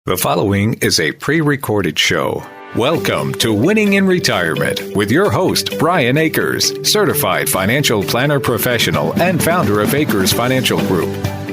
The following is a pre-recorded show. Welcome to Winning in Retirement with your host, Brian Akers, certified financial planner professional and founder of Akers Financial Group.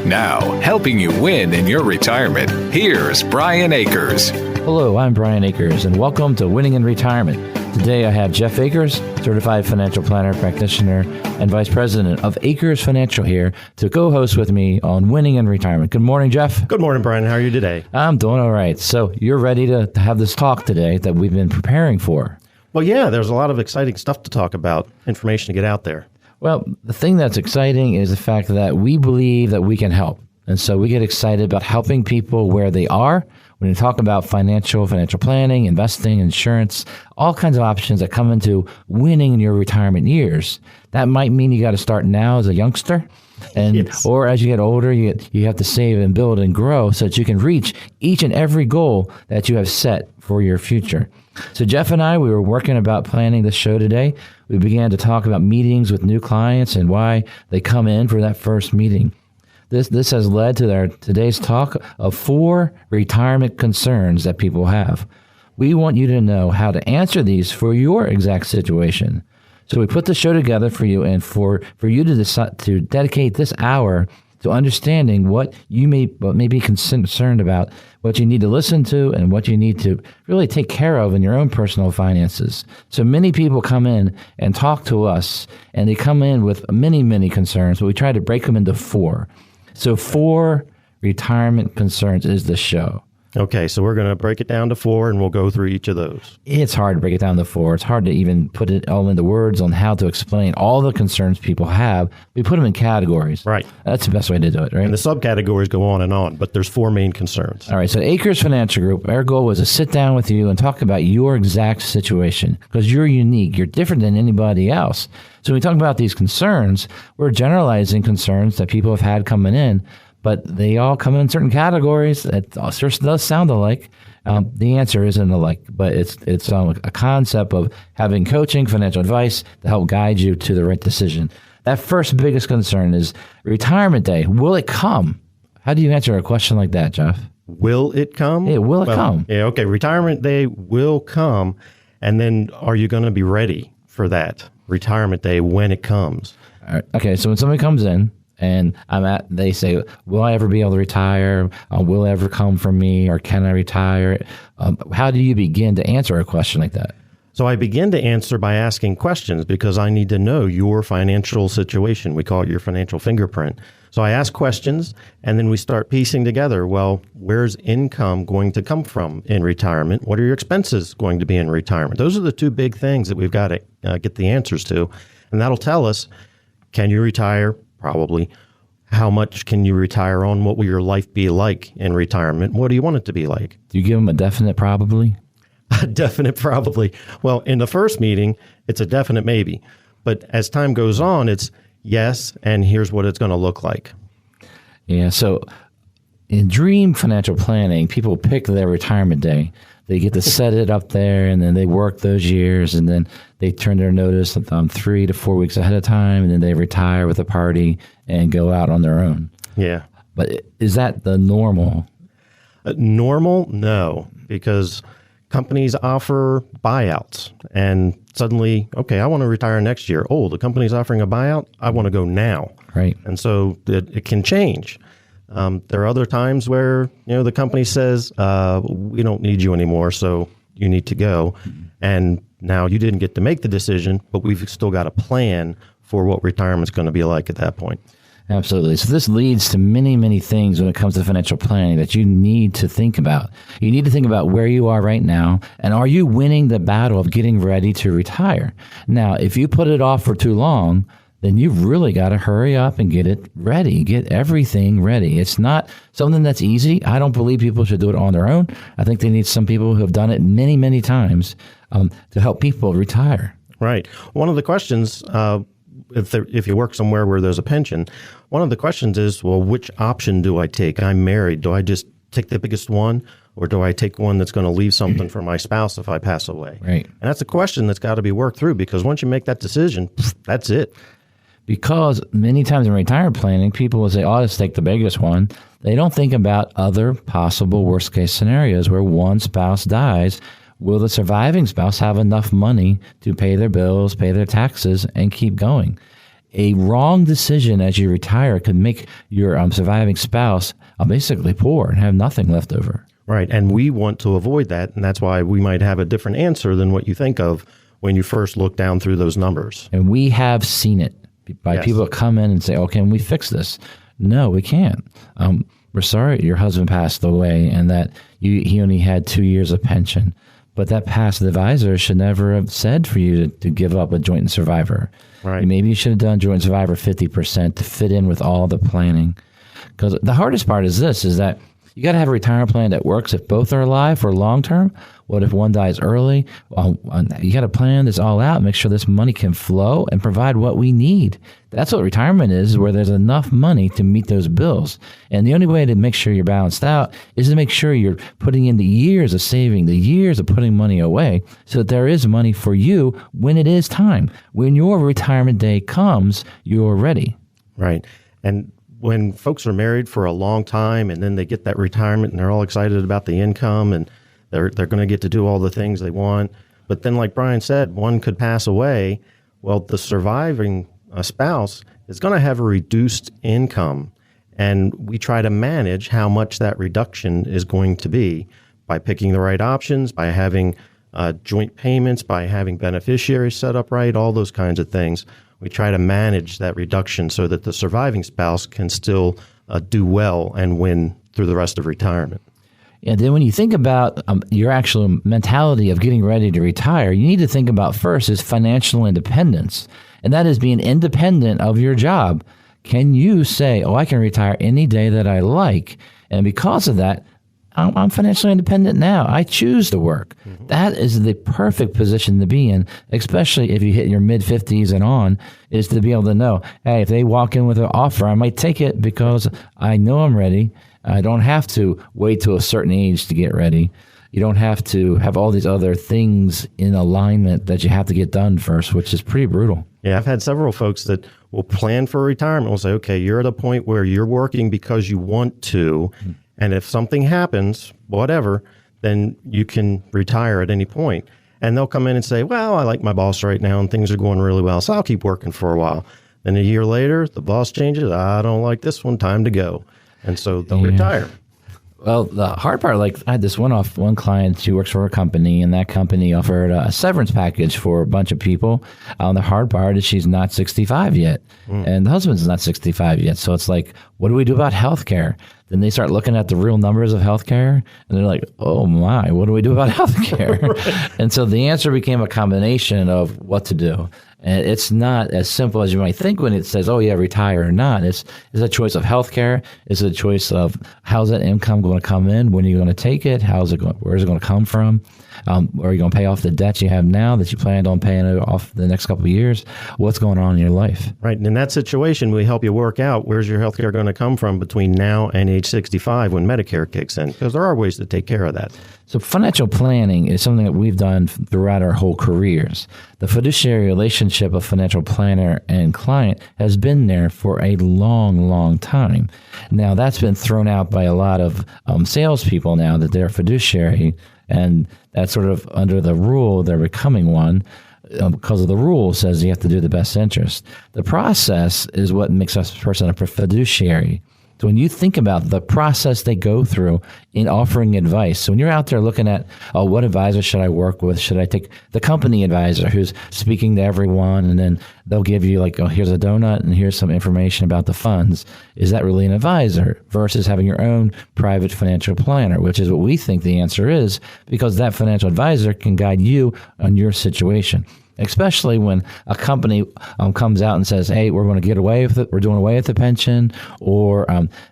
Now, helping you win in your retirement, here's Brian Akers. Hello, I'm Brian Akers, and welcome to Winning in Retirement. Today I have Jeff Akers, certified financial planner, practitioner, and vice president of Akers Financial here to co-host with me on Winning in Retirement. Good morning, Jeff. Good morning, Brian. How are you today? I'm doing all right. So you're ready to have this talk today that we've been preparing for. Well, yeah, there's a lot of exciting stuff to talk about, information to get out there. Well, the thing that's exciting is the fact that we believe that we can help. And so we get excited about helping people where they are. When you talk about financial planning, investing, insurance, all kinds of options that come into winning in your retirement years. That might mean you got to start now as a youngster, and yes. Or as you get older, you have to save and build and grow so that you can reach each and every goal that you have set for your future. So Jeff and I, we were working about planning this show today. We began to talk about meetings with new clients and why they come in for that first meeting. This has led to today's talk of 4 retirement concerns that people have. We want you to know how to answer these for your exact situation. So we put the show together for you and for you to decide to dedicate this hour to understanding what you may be concerned about, what you need to listen to, and what you need to really take care of in your own personal finances. So many people come in and talk to us, and they come in with many, many concerns, but we try to break them into 4. So 4 retirement concerns is the show. Okay, so we're going to break it down to 4, and we'll go through each of those. It's hard to break it down to 4. It's hard to even put it all into words on how to explain all the concerns people have. We put them in categories. Right. That's the best way to do it, right? And the subcategories go on, but there's 4 main concerns. All right, so Akers Financial Group, our goal was to sit down with you and talk about your exact situation because you're unique. You're different than anybody else. So when we talk about these concerns, we're generalizing concerns that people have had coming in, but they all come in certain categories. It does sound alike. The answer isn't alike, but it's a concept of having coaching, financial advice to help guide you to the right decision. That first biggest concern is retirement day. Will it come? How do you answer a question like that, Jeff? Will it come? Yeah, will it come? Yeah, okay. Retirement day will come, and then are you going to be ready for that retirement day when it comes? All right. Okay, so when somebody comes in, and they say, will I ever be able to retire? Will it ever come from me? Or can I retire? How do you begin to answer a question like that? So I begin to answer by asking questions because I need to know your financial situation. We call it your financial fingerprint. So I ask questions, and then we start piecing together, well, where's income going to come from in retirement? What are your expenses going to be in retirement? Those are the 2 big things that we've got to get the answers to. And that'll tell us, can you retire? Probably. How much can you retire on? What will your life be like in retirement? What do you want it to be like? Do you give them a definite probably? A definite probably. Well, in the first meeting, it's a definite maybe. But as time goes on, it's yes, and here's what it's going to look like. Yeah, so in dream financial planning, people pick their retirement day. They get to set it up there, and then they work those years, and then they turn their notice 3 to 4 weeks ahead of time, and then they retire with a party and go out on their own. Yeah. But is that the normal? Normal? No, because companies offer buyouts, and suddenly, okay, I want to retire next year. Oh, the company's offering a buyout? I want to go now. Right. And so it can change. There are other times where, the company says, we don't need you anymore, so you need to go. And now you didn't get to make the decision, but we've still got a plan for what retirement's going to be like at that point. Absolutely. So this leads to many, many things when it comes to financial planning that you need to think about. You need to think about where you are right now, and are you winning the battle of getting ready to retire? Now, if you put it off for too long, then you've really got to hurry up and get it ready, get everything ready. It's not something that's easy. I don't believe people should do it on their own. I think they need some people who have done it many, many times to help people retire. Right. One of the questions, if you work somewhere where there's a pension, one of the questions is, well, which option do I take? I'm married. Do I just take the biggest one, or do I take one that's going to leave something for my spouse if I pass away? Right. And that's a question that's got to be worked through, because once you make that decision, that's it. Because many times in retirement planning, people will say, oh, let's take the biggest one. They don't think about other possible worst case scenarios where one spouse dies. Will the surviving spouse have enough money to pay their bills, pay their taxes, and keep going? A wrong decision as you retire could make your surviving spouse basically poor and have nothing left over. Right. And we want to avoid that. And that's why we might have a different answer than what you think of when you first look down through those numbers. And we have seen it by people that come in and say, oh, can we fix this? No, we can't. We're sorry your husband passed away and that he only had 2 years of pension. But that past advisor should never have said for you to give up a joint and survivor. Right. Maybe you should have done joint and survivor 50% to fit in with all the planning. Because the hardest part is this, is that you got to have a retirement plan that works if both are alive for long term. What if one dies early? You got to plan this all out, make sure this money can flow and provide what we need. That's what retirement is where there's enough money to meet those bills. And the only way to make sure you're balanced out is to make sure you're putting in the years of saving, the years of putting money away so that there is money for you when it is time. When your retirement day comes, you're ready. Right. And when folks are married for a long time and then they get that retirement and they're all excited about the income and they're going to get to do all the things they want. But then, like Brian said, one could pass away. Well, the surviving spouse is going to have a reduced income. And we try to manage how much that reduction is going to be by picking the right options, by having joint payments, by having beneficiaries set up right, all those kinds of things. We try to manage that reduction so that the surviving spouse can still do well and win through the rest of retirement. And then when you think about your actual mentality of getting ready to retire, you need to think about first is financial independence. And that is being independent of your job. Can you say, oh, I can retire any day that I like? And because of that, I'm financially independent now. I choose to work. Mm-hmm. That is the perfect position to be in, especially if you hit your mid-50s and on, is to be able to know, hey, if they walk in with an offer, I might take it because I know I'm ready. I don't have to wait to a certain age to get ready. You don't have to have all these other things in alignment that you have to get done first, which is pretty brutal. Yeah, I've had several folks that will plan for retirement. Will say, okay, you're at a point where you're working because you want to. Mm-hmm. And if something happens, whatever, then you can retire at any point. And they'll come in and say, well, I like my boss right now and things are going really well, so I'll keep working for a while. Then a year later, the boss changes. I don't like this one, time to go. And so they'll retire. Well, the hard part, like I had this one client, she works for a company, and that company offered a severance package for a bunch of people. The hard part is she's not 65 yet, and the husband's not 65 yet. So it's like, what do we do about healthcare? Then they start looking at the real numbers of healthcare, and they're like, oh my, what do we do about healthcare? Right. And so the answer became a combination of what to do. And it's not as simple as you might think when it says, oh, yeah, retire or not. It's a choice of healthcare. It's a choice of how's that income going to come in? When are you going to take it? Where's it going to come from? Are you going to pay off the debts you have now that you planned on paying off the next couple of years? What's going on in your life? Right. And in that situation, we help you work out where's your healthcare going to come from between now and age 65 when Medicare kicks in, because there are ways to take care of that. So financial planning is something that we've done throughout our whole careers. The fiduciary relationship of financial planner and client has been there for a long, long time. Now, that's been thrown out by a lot of salespeople now that they're fiduciary, and that's sort of under the rule they're becoming one because of the rule says you have to do the best interest. The process is what makes us a person a fiduciary. So when you think about the process they go through in offering advice, so when you're out there looking at, oh, what advisor should I work with? Should I take the company advisor who's speaking to everyone, and then they'll give you like, oh, here's a donut and here's some information about the funds. Is that really an advisor versus having your own private financial planner, which is what we think the answer is, because that financial advisor can guide you on your situation. Especially when a company comes out and says, hey, we're going to get away with it. We're doing away with the pension, or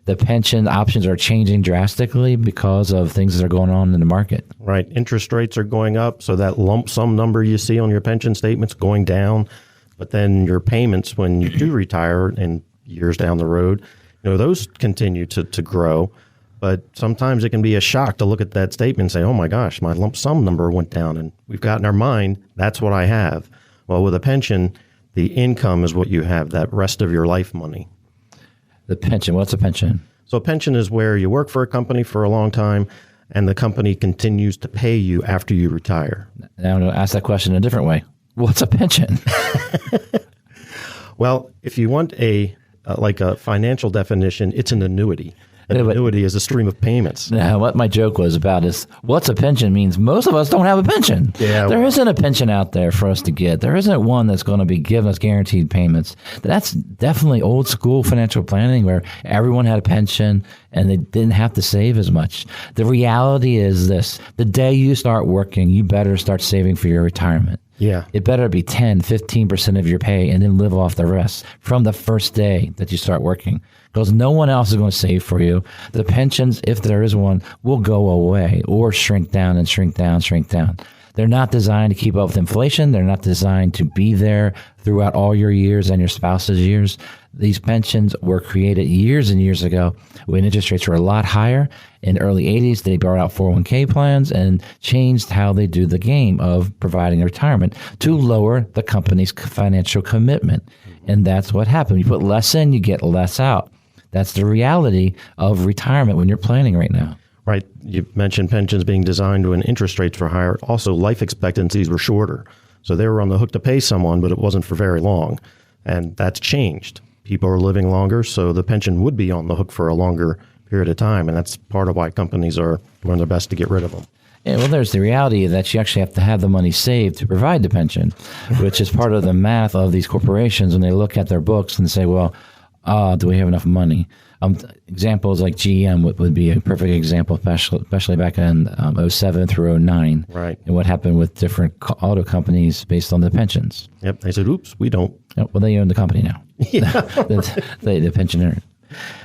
the pension options are changing drastically because of things that are going on in the market. Right. Interest rates are going up. So that lump sum number you see on your pension statement's going down. But then your payments when you do retire and years down the road, those continue to grow. But sometimes it can be a shock to look at that statement and say, oh my gosh, my lump sum number went down, and we've got in our mind, that's what I have. Well, with a pension, The income is what you have, that rest of your life money. The pension. What's a pension? So a pension is where you work for a company for a long time and the company continues to pay you after you retire. Now I'm going to ask that question in a different way. What's a pension? Well, if you want a financial definition, it's an annuity. An annuity is a stream of payments. Now, what my joke was about is what's a pension means most of us don't have a pension. Yeah, there isn't a pension out there for us to get. There isn't one that's going to be giving us guaranteed payments. That's definitely old school financial planning where everyone had a pension and they didn't have to save as much. The reality is this. The day you start working, you better start saving for your retirement. Yeah. It better be 10, 15% of your pay and then live off the rest from the first day that you start working. Because no one else is going to save for you. The pensions, if there is one, will go away or shrink down and shrink down, shrink down. They're not designed to keep up with inflation. They're not designed to be there throughout all your years and your spouse's years. These pensions were created years and years ago when interest rates were a lot higher. In the early 80s, they brought out 401k plans and changed how they do the game of providing retirement to lower the company's financial commitment. And that's what happened. You put less in, you get less out. That's the reality of retirement when you're planning right now. Right. You mentioned pensions being designed when interest rates were higher. Also, life expectancies were shorter. So they were on the hook to pay someone, but it wasn't for very long. And that's changed. People are living longer, so the pension would be on the hook for a longer period of time. And that's part of why companies are doing their best to get rid of them. Yeah, well, there's the reality that you actually have to have the money saved to provide the pension, which is part of the math of these corporations when they look at their books and say, well, do we have enough money? Examples like GM would be a perfect example, especially back in 07 through 09. Right. And what happened with different auto companies based on the pensions. Yep. They said, oops, we don't. Well, they own the company now. Yeah. the pensioner.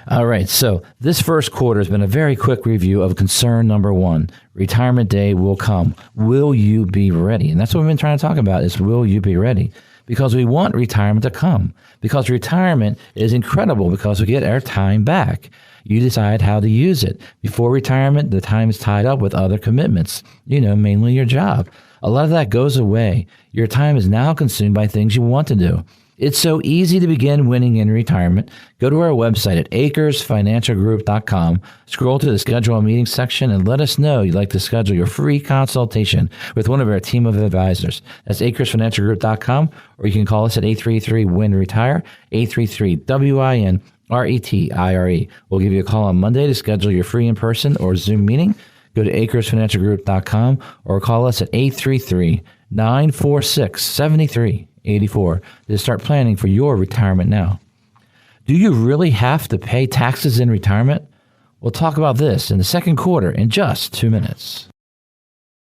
All right. So this first quarter has been a very quick review of concern number one. Retirement day will come. Will you be ready? And that's what we've been trying to talk about is will you be ready? Because we want retirement to come. Because retirement is incredible because we get our time back. You decide how to use it. Before retirement, the time is tied up with other commitments, mainly your job. A lot of that goes away. Your time is now consumed by things you want to do. It's so easy to begin winning in retirement. Go to our website at acresfinancialgroup.com, scroll to the schedule a meeting section, and let us know you'd like to schedule your free consultation with one of our team of advisors. That's acresfinancialgroup.com, or you can call us at 833-WIN-RETIRE, 833-WIN-RETIRE. We'll give you a call on Monday to schedule your free in-person or Zoom meeting. Go to acresfinancialgroup.com or call us at 833-946-7384 to start planning for your retirement now. Do you really have to pay taxes in retirement? We'll talk about this in the second quarter in just 2 minutes.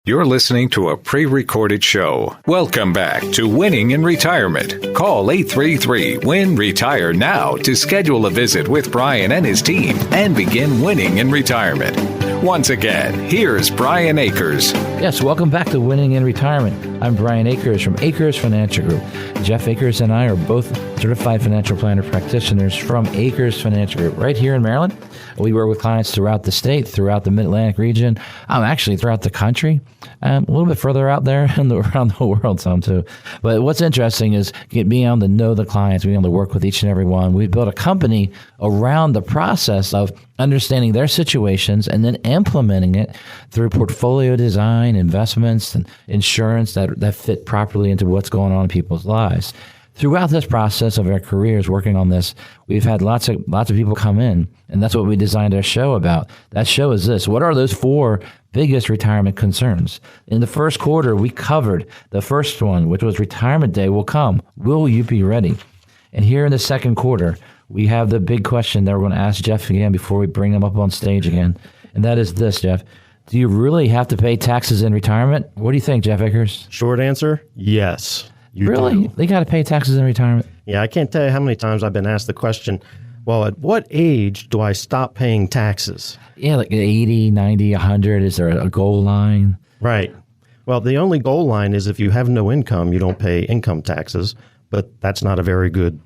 You're listening to a pre-recorded show. Welcome back to Winning in Retirement. Call 833-WIN-RETIRE now to schedule a visit with Brian and his team and begin winning in retirement. Once again, here's Brian Akers. Yes, welcome back to Winning in Retirement. I'm Brian Akers from Akers Financial Group. Jeff Akers and I are both certified financial planner practitioners from Akers Financial Group right here in Maryland. We work with clients throughout the state, throughout the Mid-Atlantic region, actually throughout the country, a little bit further out there and around the world some too. But what's interesting is being able to know the clients, being able to work with each and every one. We built a company around the process of understanding their situations and then implementing it through portfolio design, investments, and insurance that fit properly into what's going on in people's lives. Throughout this process of our careers working on this, we've had lots of people come in, and that's what we designed our show about. That show is this. What are those 4 biggest retirement concerns? In the first quarter, we covered the first one, which was retirement day will come. Will you be ready? And here in the second quarter, we have the big question that we're going to ask Jeff again before we bring him up on stage again. And that is this, Jeff. Do you really have to pay taxes in retirement? What do you think, Jeff Akers? Short answer, yes. You really? do. They got to pay taxes in retirement? Yeah, I can't tell you how many times I've been asked the question, well, at what age do I stop paying taxes? Yeah, like 80, 90, 100. Is there a goal line? Right. Well, the only goal line is if you have no income, you don't pay income taxes. But that's not a very good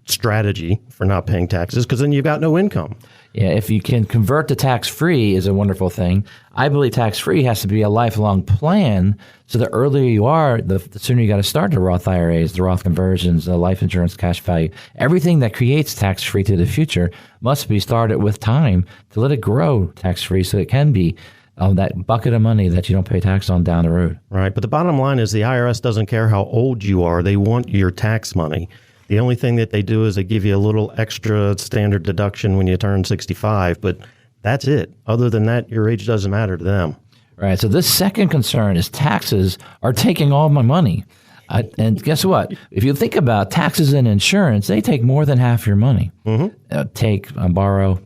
strategy for not paying taxes because then you've got no income. Yeah, if you can convert to tax-free is a wonderful thing. I believe tax-free has to be a lifelong plan. So the earlier you are, the sooner you got to start the Roth IRAs, the Roth conversions, the life insurance cash value. Everything that creates tax-free to the future must be started with time to let it grow tax-free so it can be that bucket of money that you don't pay tax on down the road. Right. But the bottom line is the IRS doesn't care how old you are. They want your tax money. The only thing that they do is they give you a little extra standard deduction when you turn 65, but that's it. Other than that, your age doesn't matter to them. Right. So this second concern is taxes are taking all my money. And guess what? If you think about taxes and insurance, they take more than half your money. Borrow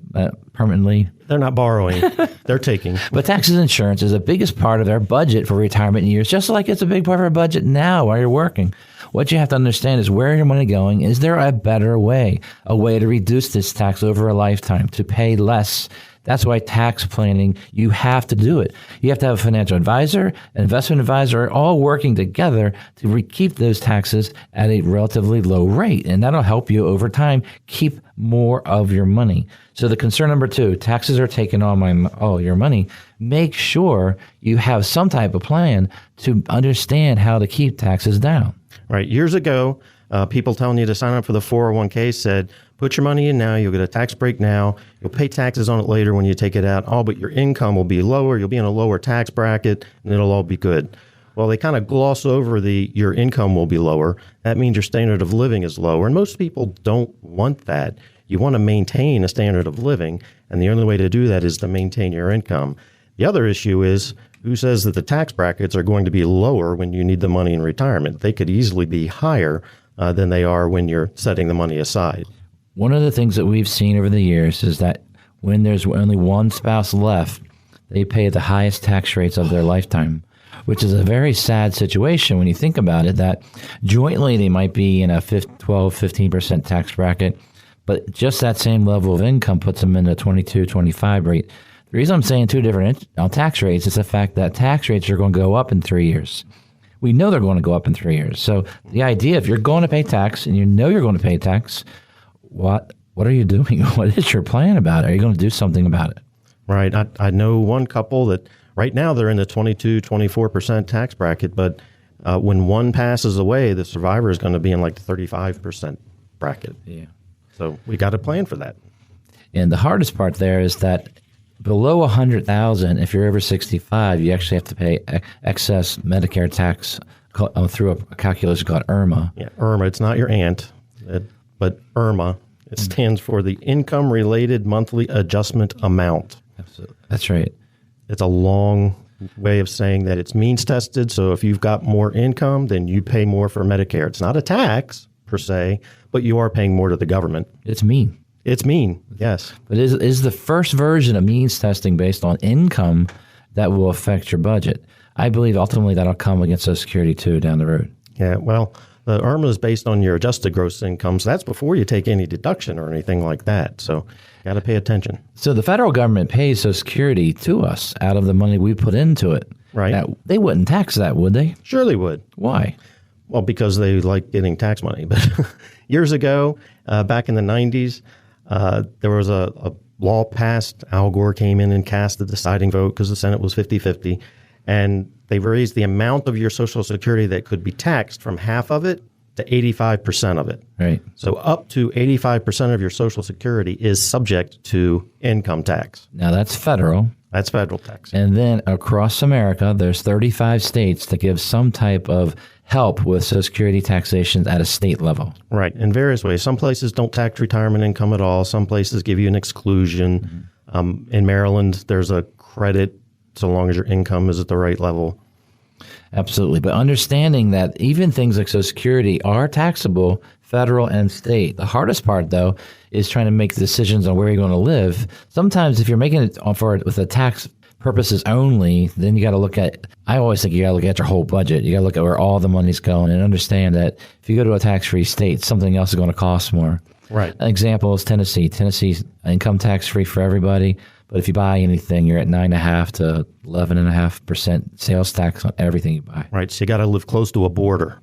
permanently. They're not borrowing. They're taking. But taxes and insurance is the biggest part of their budget for retirement years, just like it's a big part of our budget now while you're working. What you have to understand is where your money going. Is there a better way, a way to reduce this tax over a lifetime, to pay less? That's why tax planning, you have to do it. You have to have a financial advisor, an investment advisor, all working together to keep those taxes at a relatively low rate. And that'll help you over time keep more of your money. So the concern number 2, taxes are taking all your money. Make sure you have some type of plan to understand how to keep taxes down. Right. Years ago, people telling you to sign up for the 401k said, put your money in now, you'll get a tax break now, you'll pay taxes on it later when you take it out. But your income will be lower, you'll be in a lower tax bracket, and it'll all be good. Well, they kind of gloss over your income will be lower. That means your standard of living is lower. And most people don't want that. You want to maintain a standard of living, and the only way to do that is to maintain your income. The other issue is, who says that the tax brackets are going to be lower when you need the money in retirement? They could easily be higher than they are when you're setting the money aside. One of the things that we've seen over the years is that when there's only one spouse left, they pay the highest tax rates of their lifetime, which is a very sad situation when you think about it, that jointly they might be in a 12-15% tax bracket, but just that same level of income puts them in a 22-25 rate. The reason I'm saying two different tax rates is the fact that tax rates are going to go up in 3 years. We know they're going to go up in 3 years. So the idea, if you're going to pay tax and you know you're going to pay tax, what are you doing? What is your plan about it? Are you going to do something about it? Right. I know one couple that right now they're in the 22-24% tax bracket, but when one passes away, the survivor is going to be in like the 35% bracket. Yeah. So we got to plan for that. And the hardest part there is that below $100,000, if you're over 65, you actually have to pay excess Medicare tax through a calculation called IRMA. Yeah, IRMA. It's not your aunt, but IRMA. It stands for the Income-Related Monthly Adjustment Amount. Absolutely. That's right. It's a long way of saying that it's means tested. So if you've got more income, then you pay more for Medicare. It's not a tax per se, but you are paying more to the government. It's mean. It's mean, yes. But is the first version of means testing based on income that will affect your budget? I believe ultimately that'll come against Social Security too down the road. Yeah, well, the IRMA is based on your adjusted gross income, so that's before you take any deduction or anything like that. So you got to pay attention. So the federal government pays Social Security to us out of the money we put into it. Right. Now, they wouldn't tax that, would they? Sure they would. Why? Well, because they like getting tax money. But years ago, back in the 90s, there was a law passed. Al Gore came in and cast the deciding vote because the Senate was 50-50. And they raised the amount of your Social Security that could be taxed from half of it to 85% of it. Right. So up to 85% of your Social Security is subject to income tax. Now that's federal. That's federal tax. And then across America, there's 35 states that give some type of help with Social Security taxation at a state level. Right, in various ways. Some places don't tax retirement income at all. Some places give you an exclusion. Mm-hmm. In Maryland, there's a credit so long as your income is at the right level. Absolutely. But understanding that even things like Social Security are taxable, federal and state. The hardest part, though, is trying to make decisions on where you're going to live. Sometimes if you're making it for it with the tax purposes only, then you got to look at, I always think you got to look at your whole budget. You got to look at where all the money's going and understand that if you go to a tax-free state, something else is going to cost more. Right. An example is Tennessee. Tennessee's income tax-free for everybody. But if you buy anything, you're at 9.5% to 11.5% sales tax on everything you buy. Right. So you got to live close to a border.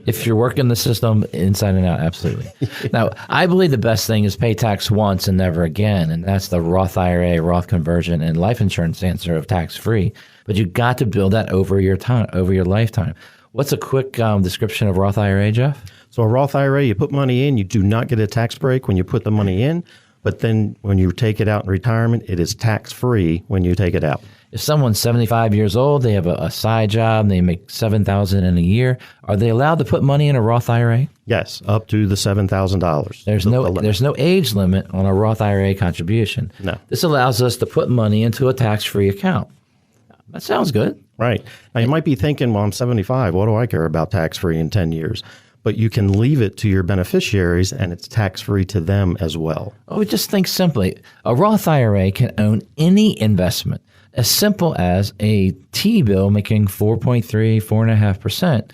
If you're working the system inside and out, absolutely. Now, I believe the best thing is pay tax once and never again, and that's the Roth IRA, Roth conversion, and life insurance answer of tax-free. But you got to build that over your time, over your lifetime. What's a quick description of Roth IRA, Jeff? So a Roth IRA, you put money in, you do not get a tax break when you put the money in, but then when you take it out in retirement, it is tax-free when you take it out. If someone's 75 years old, they have a side job, they make $7,000 in a year, are they allowed to put money in a Roth IRA? Yes, up to the $7,000. There's no age limit on a Roth IRA contribution. No. This allows us to put money into a tax-free account. That sounds good. Right. Now, you might be thinking, well, I'm 75. What do I care about tax-free in 10 years? But you can leave it to your beneficiaries, and it's tax-free to them as well. Oh, just think simply. A Roth IRA can own any investment, as simple as a T-bill making 4.5%.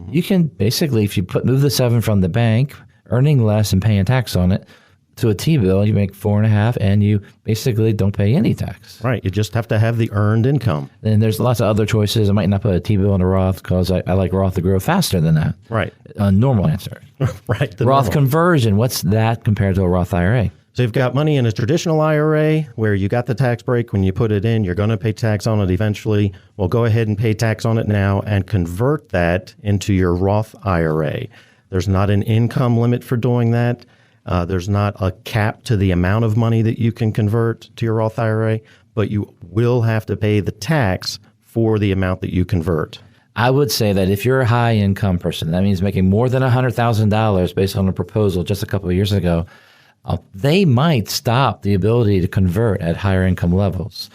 You can basically, if you move the 7 from the bank, earning less and paying tax on it, to a T-bill, you make 4.5%, and you basically don't pay any tax. Right. You just have to have the earned income. Then there's lots of other choices. I might not put a T-bill in a Roth because I like Roth to grow faster than that. Right. Normal answer. Right. Roth conversion, what's that compared to a Roth IRA? So you've got money in a traditional IRA where you got the tax break when you put it in. You're going to pay tax on it eventually. Well, go ahead and pay tax on it now and convert that into your Roth IRA. There's not an income limit for doing that. There's not a cap to the amount of money that you can convert to your Roth IRA, but you will have to pay the tax for the amount that you convert. I would say that if you're a high income person, that means making more than $100,000 based on a proposal just a couple of years ago, they might stop the ability to convert at higher income levels.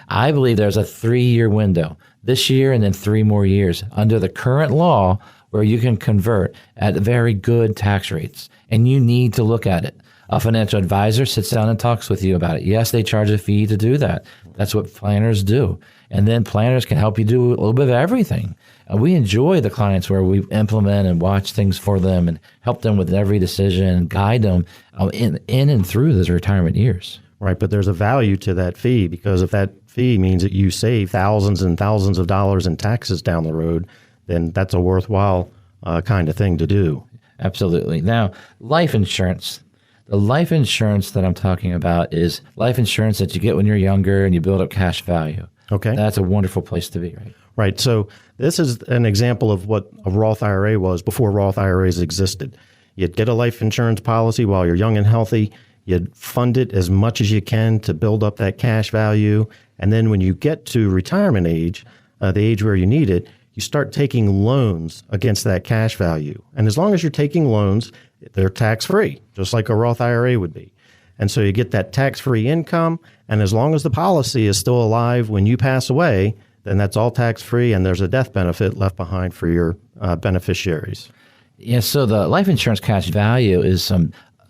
I believe there's a 3-year window this year and then 3 more years under the current law where you can convert at very good tax rates, and you need to look at it. A financial advisor sits down and talks with you about it. Yes, they charge a fee to do that. That's what planners do. And then planners can help you do a little bit of everything. We enjoy the clients where we implement and watch things for them and help them with every decision and guide them in and through those retirement years. Right, but there's a value to that fee, because if that fee means that you save thousands and thousands of dollars in taxes down the road, then that's a worthwhile kind of thing to do. Absolutely. Now, life insurance. The life insurance that I'm talking about is life insurance that you get when you're younger and you build up cash value. Okay. That's a wonderful place to be, right? Right. So this is an example of what a Roth IRA was before Roth IRAs existed. You'd get a life insurance policy while you're young and healthy. You'd fund it as much as you can to build up that cash value. And then when you get to retirement age, the age where you need it, you start taking loans against that cash value. And as long as you're taking loans, they're tax-free, just like a Roth IRA would be. And so you get that tax-free income, and as long as the policy is still alive when you pass away, then that's all tax-free, and there's a death benefit left behind for your beneficiaries. Yeah, so the life insurance cash value is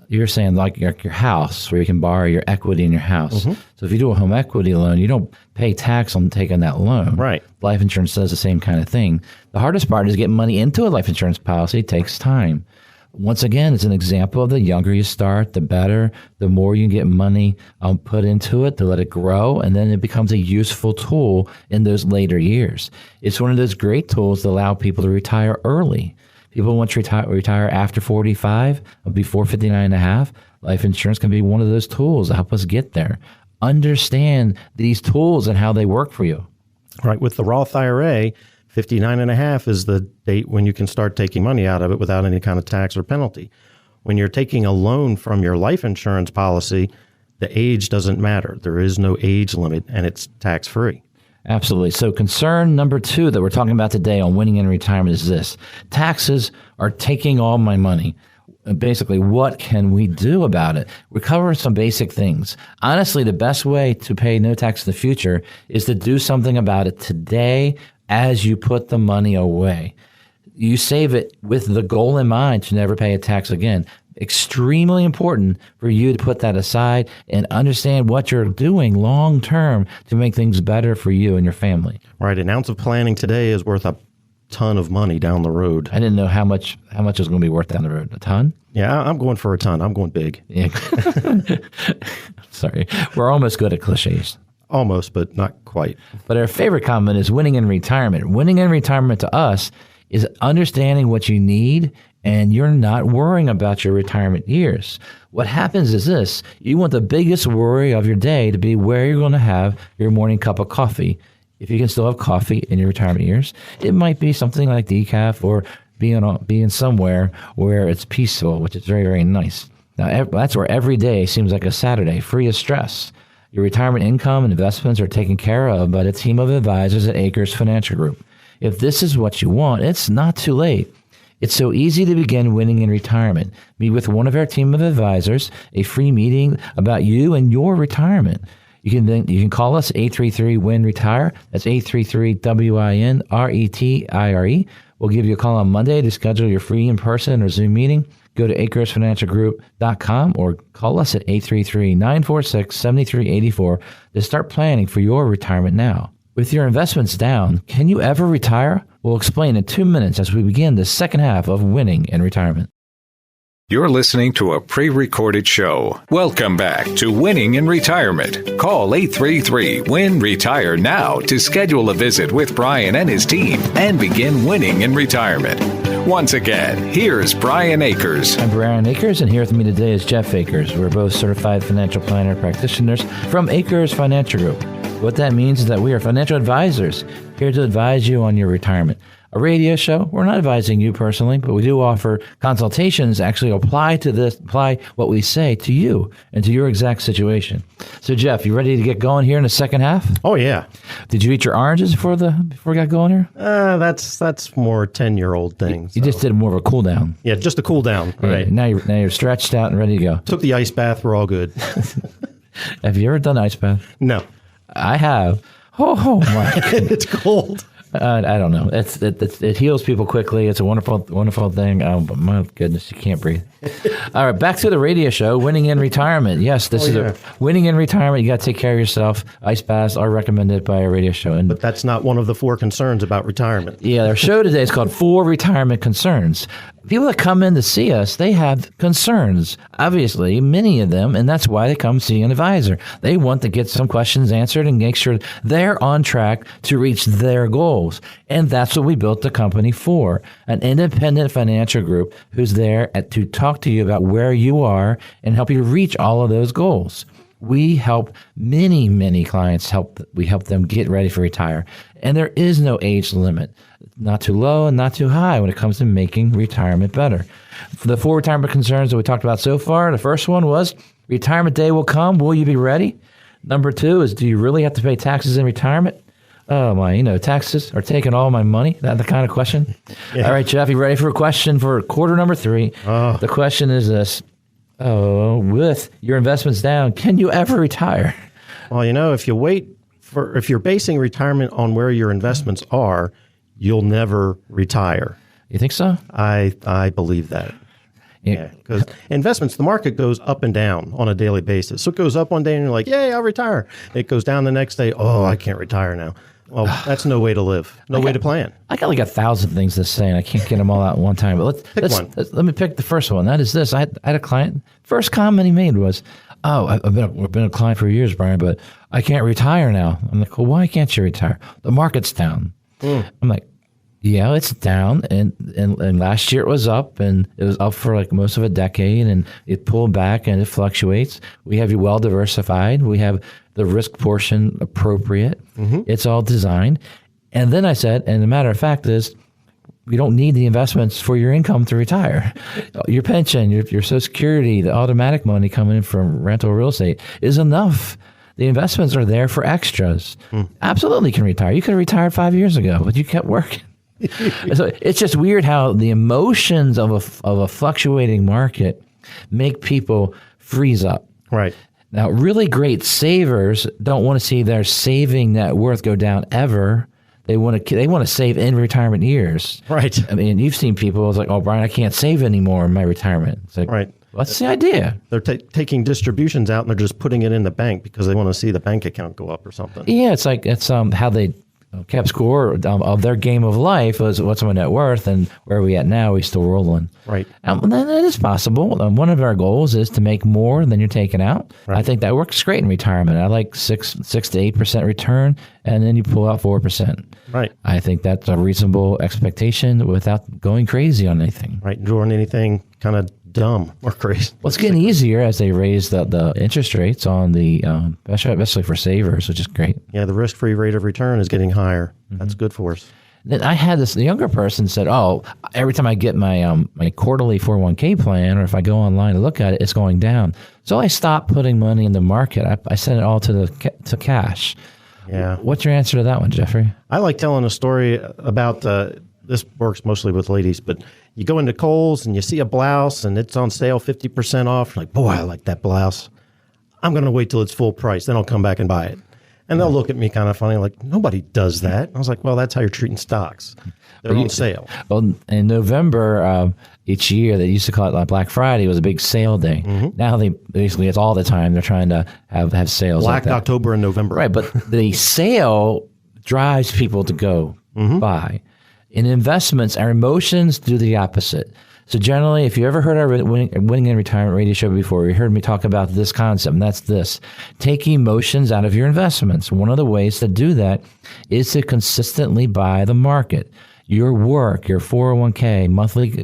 you're saying like your house, where you can borrow your equity in your house. Mm-hmm. So if you do a home equity loan, you don't pay tax on taking that loan. Right. Life insurance does the same kind of thing. The hardest part is getting money into a life insurance policy. It takes time. Once again, it's an example of the younger you start, the better, the more you can get money put into it to let it grow, and then it becomes a useful tool in those later years. It's one of those great tools that allow people to retire early. People want to retire after 45, before 59 and a half. Life insurance can be one of those tools to help us get there. Understand these tools and how they work for you. Right. With the Roth IRA, 59 and a half is the date when you can start taking money out of it without any kind of tax or penalty. When you're taking a loan from your life insurance policy, the age doesn't matter. There is no age limit, and it's tax-free. Absolutely. So concern number 2 that we're talking about today on winning in retirement is this. Taxes are taking all my money. Basically, what can we do about it? We're covering some basic things. Honestly, the best way to pay no tax in the future is to do something about it today as you put the money away. You save it with the goal in mind to never pay a tax again. Extremely important for you to put that aside and understand what you're doing long term to make things better for you and your family. Right. An ounce of planning today is worth a ton of money down the road. I didn't know how much it was going to be worth down the road. A ton? Yeah, I'm going for a ton. I'm going big. Yeah. Sorry. We're almost good at cliches. Almost, but not quite. But our favorite comment is winning in retirement. Winning in retirement to us is understanding what you need, and you're not worrying about your retirement years. What happens is this: you want the biggest worry of your day to be where you're going to have your morning cup of coffee. If you can still have coffee in your retirement years, it might be something like decaf or being somewhere where it's peaceful, which is very, very nice. Now, that's where every day seems like a Saturday, free of stress. Your retirement income and investments are taken care of by a team of advisors at Acres Financial Group. If this is what you want, it's not too late. It's so easy to begin winning in retirement. Meet with one of our team of advisors, a free meeting about you and your retirement. You can call us 833-WIN-RETIRE. That's 833-WIN-RETIRE. We'll give you a call on Monday to schedule your free in-person or Zoom meeting. Go to acresfinancialgroup.com or call us at 833-946-7384 to start planning for your retirement now. With your investments down, can you ever retire? We'll explain in 2 minutes as we begin the second half of Winning in Retirement. You're listening to a pre-recorded show. Welcome back to Winning in Retirement. Call 833-WIN-RETIRE now to schedule a visit with Brian and his team and begin winning in retirement. Once again, here's Brian Akers. I'm Brian Akers, and here with me today is Jeff Akers. We're both certified financial planner practitioners from Acres Financial Group. What that means is that we are financial advisors here to advise you on your retirement. A radio show, we're not advising you personally, but we do offer consultations actually apply what we say to you and to your exact situation. So Jeff, you ready to get going here in the second half? Oh, yeah. Did you eat your oranges before we got going here? That's more 10-year-old thing. You just did more of a cool down. Yeah, just a cool down. Right. Now you're stretched out and ready to go. Took the ice bath. We're all good. Have you ever done ice bath? No. I have. Oh my goodness. It's cold. I don't know. It heals people quickly. It's a wonderful thing. Oh, but my goodness, you can't breathe. All right, back to the radio show, Winning in Retirement. Yes, this is Winning in Retirement. You got to take care of yourself. Ice baths are recommended by a radio show. But that's not one of the 4 concerns about retirement. Yeah, our show today is called 4 Retirement Concerns. People that come in to see us, they have concerns, obviously, many of them, and that's why they come see an advisor. They want to get some questions answered and make sure they're on track to reach their goals. And that's what we built the company for, an independent financial group who's there to talk to you about where you are and help you reach all of those goals. We help many clients we help them get ready for retire. And there is no age limit, not too low and not too high when it comes to making retirement better. For the 4 retirement concerns that we talked about so far, the first one was retirement day will come. Will you be ready? Number 2 is, do you really have to pay taxes in retirement? Oh my, taxes are taking all my money. That's the kind of question. Yeah. All right, Jeff, you ready for a question for quarter number 3? Oh. The question is this. With your investments down, can you ever retire? Well, if you're basing retirement on where your investments are, you'll never retire. You think so? I believe that. Yeah, because investments, the market goes up and down on a daily basis. So it goes up one day and you're like, yay, I'll retire. It goes down the next day. Oh, I can't retire now. Well, that's no way to live. No way to plan. I got like 1,000 things to say, and I can't get them all out at one time. But let me pick the first one. That is this. I had a client. First comment he made was, I've been a client for years, Brian, but I can't retire now. I'm like, well, why can't you retire? The market's down. I'm like, yeah, it's down, and last year it was up, and it was up for like most of a decade, and it pulled back, and it fluctuates. We have you well diversified. We have the risk portion appropriate. Mm-hmm. It's all designed. And then I said, and the matter of fact is, you don't need the investments for your income to retire. Your pension, your Social Security, the automatic money coming in from rental real estate is enough. The investments are there for extras. Absolutely can retire. You could have retired 5 years ago, but you kept working. So it's just weird how the emotions of a fluctuating market make people freeze up. Right. Now, really great savers don't want to see their saving net worth go down ever. They want to save in retirement years. Right. I mean, you've seen people, it's like, oh, Brian, I can't save anymore in my retirement. It's like, right. What's the idea? They're taking distributions out and they're just putting it in the bank because they want to see the bank account go up or something. Yeah, it's how they kept score of their game of life was what's my net worth and where are we at now? Are we still rolling? Right. That is possible. One of our goals is to make more than you're taking out. Right. I think that works great in retirement. I like 6 to 8% return, and then you pull out 4%. Right. I think that's a reasonable expectation without going crazy on anything. Right. Doing anything kind of dumb or crazy. Well, it's getting easier as they raise the interest rates on the, especially for savers, which is great. Yeah, the risk-free rate of return is getting higher. Mm-hmm. That's good for us. Then I had this younger person said, "Oh, every time I get my my quarterly 401k plan, or if I go online to look at it, it's going down." So I stopped putting money in the market. I sent it all to cash. Yeah. What's your answer to that one, Jeffrey? I like telling a story about this works mostly with ladies, but you go into Kohl's and you see a blouse and it's on sale 50% off. You're like, boy, I like that blouse. I'm going to wait till it's full price. Then I'll come back and buy it. And they'll look at me kind of funny, like, nobody does that. I was like, well, that's how you're treating stocks. They're on sale. Well, in November each year, they used to call it Black Friday. It was a big sale day. Mm-hmm. Now it's all the time. They're trying to have sales Black like that. October and November. Right, but the sale drives people to go buy. In investments, our emotions do the opposite. So generally, if you ever heard our Winning in Retirement radio show before, you heard me talk about this concept, and that's this. Take emotions out of your investments. One of the ways to do that is to consistently buy the market. Your work, your 401k,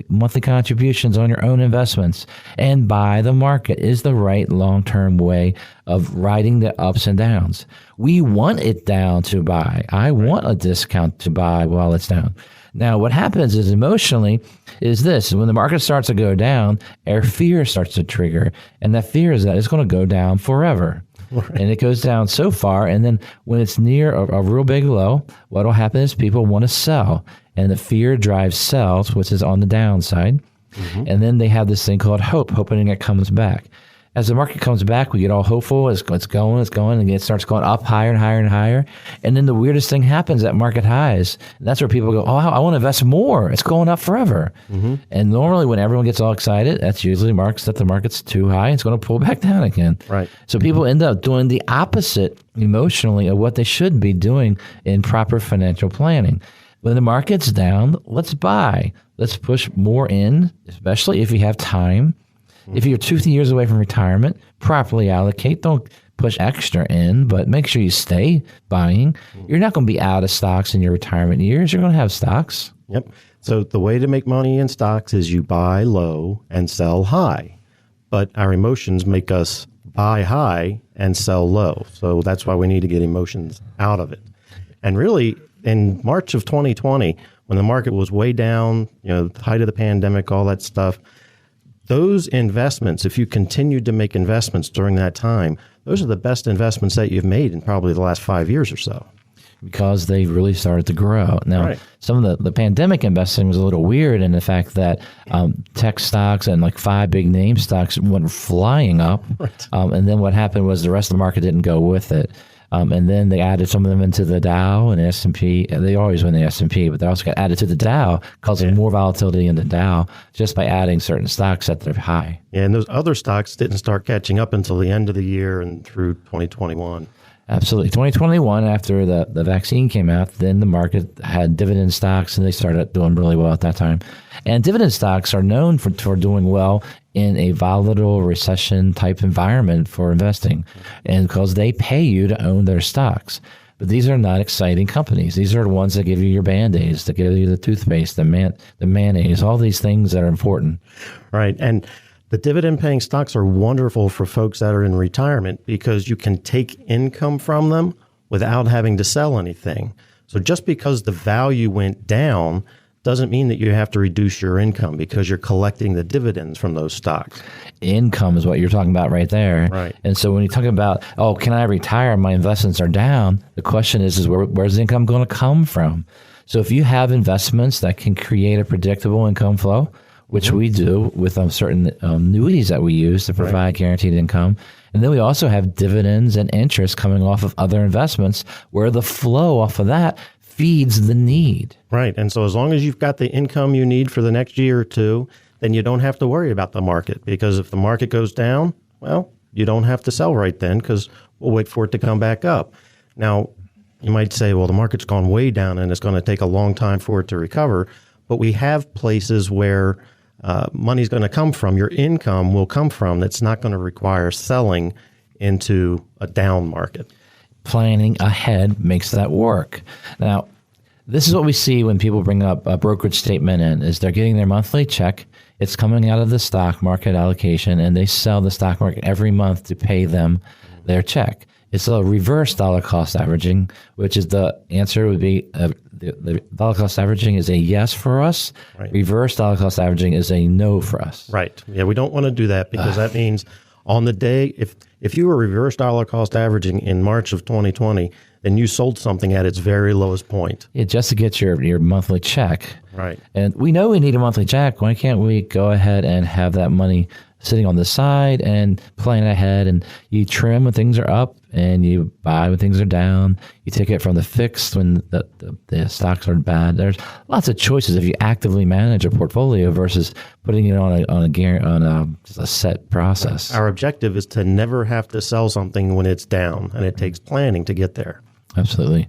monthly contributions on your own investments, and buy the market is the right long-term way of riding the ups and downs. We want it down to buy. I want a discount to buy while it's down. Now, what happens is emotionally is this. When the market starts to go down, our fear starts to trigger. And that fear is that it's going to go down forever. Right. And it goes down so far. And then when it's near a real big low, what will happen is people want to sell. And the fear drives sales, which is on the downside. Mm-hmm. And then they have this thing called hope, hoping it comes back. As the market comes back, we get all hopeful. It's going, and it starts going up higher and higher and higher. And then the weirdest thing happens at market highs. And that's where people go, oh, I want to invest more. It's going up forever. Mm-hmm. And normally when everyone gets all excited, that's usually marks that the market's too high. It's going to pull back down again. Right. So people end up doing the opposite emotionally of what they should be doing in proper financial planning. When the market's down, let's buy. Let's push more in, especially if you have time. If you're 2 years away from retirement, properly allocate. Don't push extra in, but make sure you stay buying. You're not going to be out of stocks in your retirement years. You're going to have stocks. Yep. So the way to make money in stocks is you buy low and sell high. But our emotions make us buy high and sell low. So that's why we need to get emotions out of it. And really, in March of 2020, when the market was way down, the height of the pandemic, all that stuff, those investments, if you continued to make investments during that time, those are the best investments that you've made in probably the last 5 years or so. Because they really started to grow. Now, Some of the pandemic investing was a little weird in the fact that tech stocks and like 5 big name stocks went flying up. Right. And then what happened was the rest of the market didn't go with it. And then they added some of them into the Dow and S&P. They always win the S&P, but they also got added to the Dow, causing more volatility in the Dow just by adding certain stocks that they're high. Yeah, and those other stocks didn't start catching up until the end of the year and through 2021. Absolutely. 2021, after the vaccine came out, then the market had dividend stocks, and they started doing really well at that time. And dividend stocks are known for doing well in a volatile recession-type environment for investing, and because they pay you to own their stocks. But these are not exciting companies. These are the ones that give you your Band-Aids, that give you the toothpaste, the mayonnaise, all these things that are important. Right. And the dividend-paying stocks are wonderful for folks that are in retirement because you can take income from them without having to sell anything. So just because the value went down doesn't mean that you have to reduce your income because you're collecting the dividends from those stocks. Income is what you're talking about right there. Right. And so when you talk about, can I retire? My investments are down. The question is where's the income going to come from? So if you have investments that can create a predictable income flow, which we do with certain annuities that we use to provide guaranteed income. And then we also have dividends and interest coming off of other investments where the flow off of that feeds the need. Right. And so as long as you've got the income you need for the next year or two, then you don't have to worry about the market. Because if the market goes down, well, you don't have to sell right then because we'll wait for it to come back up. Now, You might say, well, the market's gone way down and it's going to take a long time for it to recover. But we have places where money's going to come from, your income will come from, that's not going to require selling into a down market. Planning ahead makes that work. Now, this is what we see when people bring up a brokerage statement in, is they're getting their monthly check. It's coming out of the stock market allocation, and they sell the stock market every month to pay them their check. It's a reverse dollar cost averaging, which is the answer would be the dollar cost averaging is a yes for us. Right. Reverse dollar cost averaging is a no for us. Right. Yeah, we don't want to do that because that means on the day, if you were reverse dollar cost averaging in March of 2020, then you sold something at its very lowest point. Yeah, just to get your monthly check. Right. And we know we need a monthly check. Why can't we go ahead and have that money sitting on the side and plan ahead? And you trim when things are up and you buy when things are down. You take it from the fixed when the stocks are bad. There's lots of choices if you actively manage a portfolio versus putting it on just a set process. Our objective is to never have to sell something when it's down, and it takes planning to get there. Absolutely.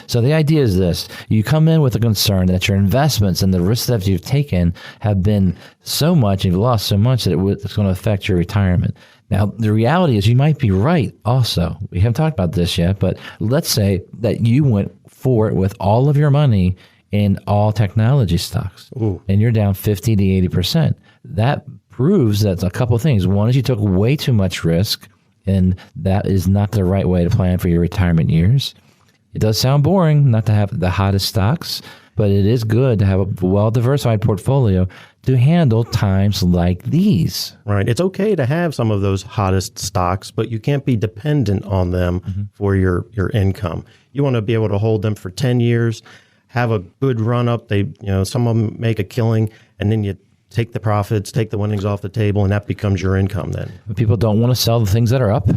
So the idea is this. You come in with a concern that your investments and the risks that you've taken have been so much, you've lost so much that it's going to affect your retirement. Now, the reality is you might be right also. We haven't talked about this yet, but let's say that you went for it with all of your money in all technology stocks. Ooh. And you're down 50 to 80%. That proves that a couple of things. One is you took way too much risk, and that is not the right way to plan for your retirement years. It does sound boring not to have the hottest stocks, but it is good to have a well-diversified portfolio to handle times like these. Right. It's okay to have some of those hottest stocks, but you can't be dependent on them for your income. You want to be able to hold them for 10 years, have a good run up. Some of them make a killing, and then you take the profits, take the winnings off the table, and that becomes your income then. People don't want to sell the things that are up.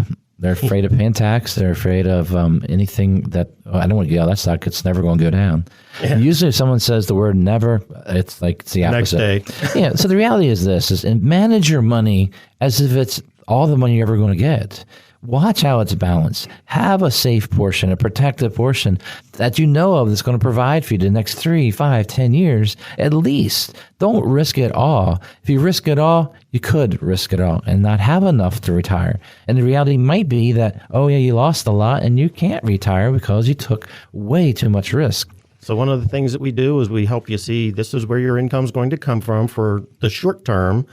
They're afraid of paying tax. They're afraid of anything that, I don't want to get that stock. It's never going to go down. Yeah. Usually if someone says the word never, it's like it's the opposite. Next day. Yeah. So the reality is this, is manage your money as if it's all the money you're ever going to get. Watch how it's balanced. Have a safe portion, a protected portion that you know of that's going to provide for you the next 3, 5, 10 years at least. Don't risk it all. If you risk it all, you could risk it all and not have enough to retire. And the reality might be that, you lost a lot and you can't retire because you took way too much risk. So one of the things that we do is we help you see this is where your income is going to come from for the short term.